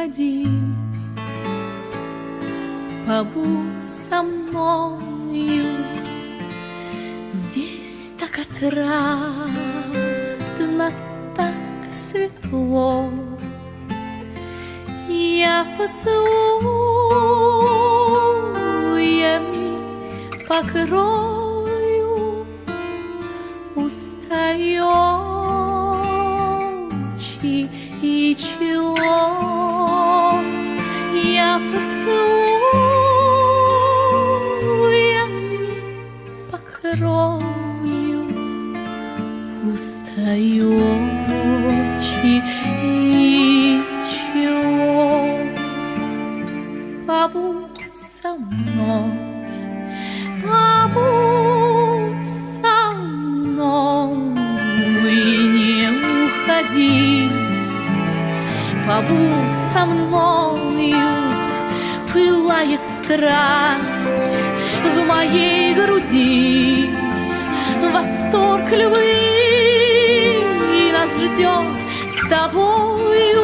уходи, побудь со мною. Здесь так отрадно, так светло. Я поцелуями покрою устаёчи и чело. Я поцелуями покрою устаёчи и чело. Побудь со мной, побудь со мной и не уходи. Побудь со мною, пылает страсть в моей груди. Восторг любви нас ждет с тобою.